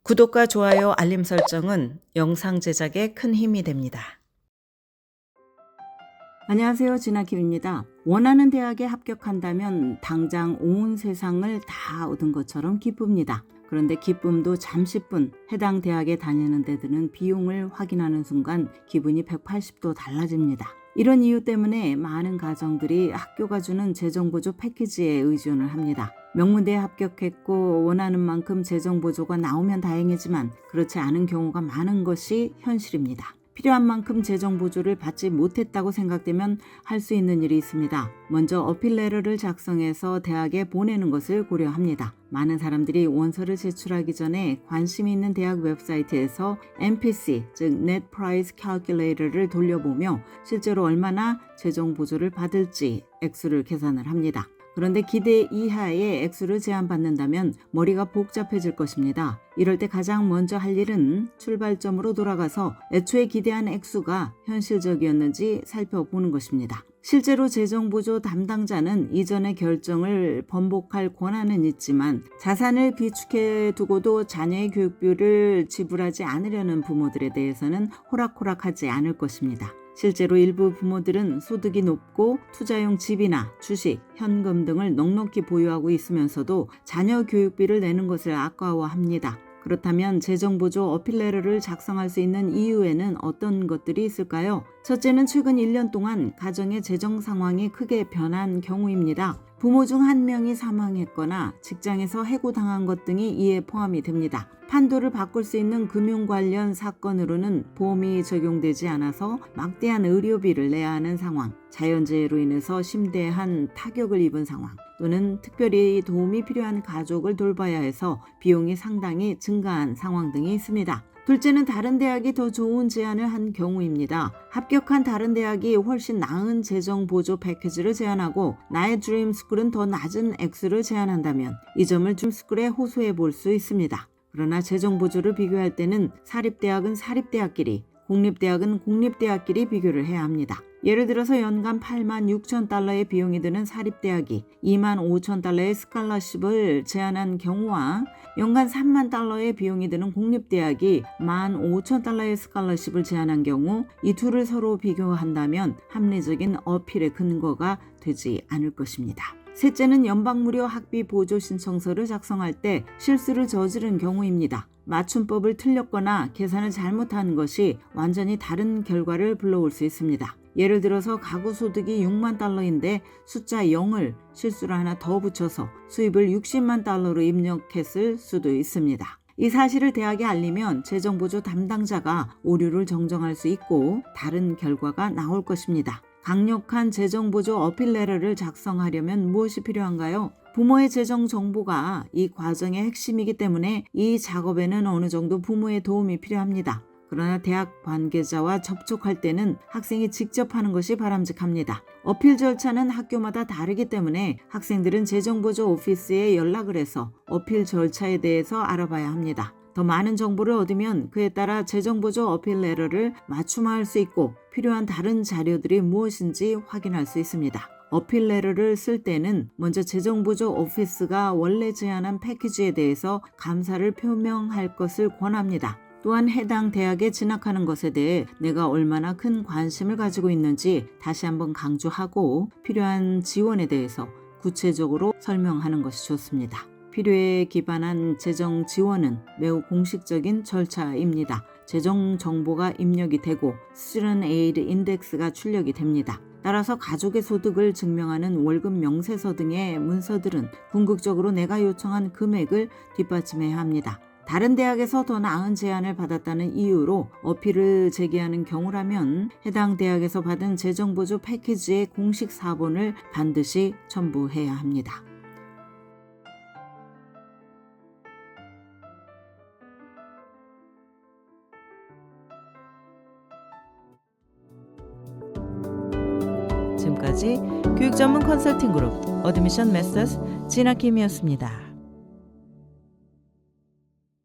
구독과 좋아요, 알림 설정은 영상 제작에 큰 힘이 됩니다. 안녕하세요. 진아킴입니다. 원하는 대학에 합격한다면 당장 온 세상을 다 얻은 것처럼 기쁩니다. 그런데 기쁨도 잠시뿐 해당 대학에 다니는 데 드는 비용을 확인하는 순간 기분이 180도 달라집니다. 이런 이유 때문에 많은 가정들이 학교가 주는 재정보조 패키지에 의존을 합니다. 명문대에 합격했고 원하는 만큼 재정보조가 나오면 다행이지만 그렇지 않은 경우가 많은 것이 현실입니다. 필요한 만큼 재정보조를 받지 못했다고 생각되면 할 수 있는 일이 있습니다. 먼저 어필레터를 작성해서 대학에 보내는 것을 고려합니다. 많은 사람들이 원서를 제출하기 전에 관심이 있는 대학 웹사이트에서 NPC, 즉 Net Price Calculator를 돌려보며 실제로 얼마나 재정보조를 받을지 액수를 계산을 합니다. 그런데 기대 이하의 액수를 제한받는다면 머리가 복잡해질 것입니다. 이럴 때 가장 먼저 할 일은 출발점으로 돌아가서 애초에 기대한 액수가 현실적이었는지 살펴보는 것입니다. 실제로 재정보조 담당자는 이전의 결정을 번복할 권한은 있지만 자산을 비축해 두고도 자녀의 교육비를 지불하지 않으려는 부모들에 대해서는 호락호락하지 않을 것입니다. 실제로 일부 부모들은 소득이 높고 투자용 집이나 주식, 현금 등을 넉넉히 보유하고 있으면서도 자녀 교육비를 내는 것을 아까워합니다. 그렇다면 재정보조 어필레터를 작성할 수 있는 이유에는 어떤 것들이 있을까요? 첫째는 최근 1년 동안 가정의 재정 상황이 크게 변한 경우입니다. 부모 중 한 명이 사망했거나 직장에서 해고당한 것 등이 이에 포함이 됩니다. 판도를 바꿀 수 있는 금융 관련 사건으로는 보험이 적용되지 않아서 막대한 의료비를 내야 하는 상황, 자연재해로 인해서 심대한 타격을 입은 상황, 또는 특별히 도움이 필요한 가족을 돌봐야 해서 비용이 상당히 증가한 상황 등이 있습니다. 둘째는 다른 대학이 더 좋은 제안을 한 경우입니다. 합격한 다른 대학이 훨씬 나은 재정 보조 패키지를 제안하고 나의 드림스쿨은 더 낮은 액수를 제안한다면 이 점을 드림스쿨에 호소해 볼 수 있습니다. 그러나 재정 보조를 비교할 때는 사립대학은 사립대학끼리, 공립대학은 공립대학끼리 비교를 해야 합니다. 예를 들어서 연간 86,000달러의 비용이 드는 사립대학이 25,000달러의 스칼러십을 제안한 경우와 연간 30,000달러의 비용이 드는 공립대학이 15,000달러의 스칼러십을 제안한 경우 이 둘을 서로 비교한다면 합리적인 어필의 근거가 되지 않을 것입니다. 셋째는 연방무료 학비 보조 신청서를 작성할 때 실수를 저지른 경우입니다. 맞춤법을 틀렸거나 계산을 잘못한 것이 완전히 다른 결과를 불러올 수 있습니다. 예를 들어서 가구 소득이 6만 달러인데 숫자 0을 실수로 하나 더 붙여서 수입을 60만 달러로 입력했을 수도 있습니다. 이 사실을 대학에 알리면 재정보조 담당자가 오류를 정정할 수 있고 다른 결과가 나올 것입니다. 강력한 재정보조 어필레터를 작성하려면 무엇이 필요한가요? 부모의 재정 정보가 이 과정의 핵심이기 때문에 이 작업에는 어느 정도 부모의 도움이 필요합니다. 그러나 대학 관계자와 접촉할 때는 학생이 직접 하는 것이 바람직합니다. 어필 절차는 학교마다 다르기 때문에 학생들은 재정보조 오피스에 연락을 해서 어필 절차에 대해서 알아봐야 합니다. 더 많은 정보를 얻으면 그에 따라 재정보조 어필레터를 맞춤화할 수 있고 필요한 다른 자료들이 무엇인지 확인할 수 있습니다. 어필레터를 쓸 때는 먼저 재정보조 오피스가 원래 제안한 패키지에 대해서 감사를 표명할 것을 권합니다. 또한 해당 대학에 진학하는 것에 대해 내가 얼마나 큰 관심을 가지고 있는지 다시 한번 강조하고 필요한 지원에 대해서 구체적으로 설명하는 것이 좋습니다. 필요에 기반한 재정 지원은 매우 공식적인 절차입니다. 재정 정보가 입력이 되고 Student Aid Index가 출력이 됩니다. 따라서 가족의 소득을 증명하는 월급 명세서 등의 문서들은 궁극적으로 내가 요청한 금액을 뒷받침해야 합니다. 다른 대학에서 더 나은 제안을 받았다는 이유로 어필을 제기하는 경우라면 해당 대학에서 받은 재정보조 패키지의 공식 사본을 반드시 첨부해야 합니다. 지금까지 교육 전문 컨설팅 그룹 어드미션 메서스 진아킴이었습니다.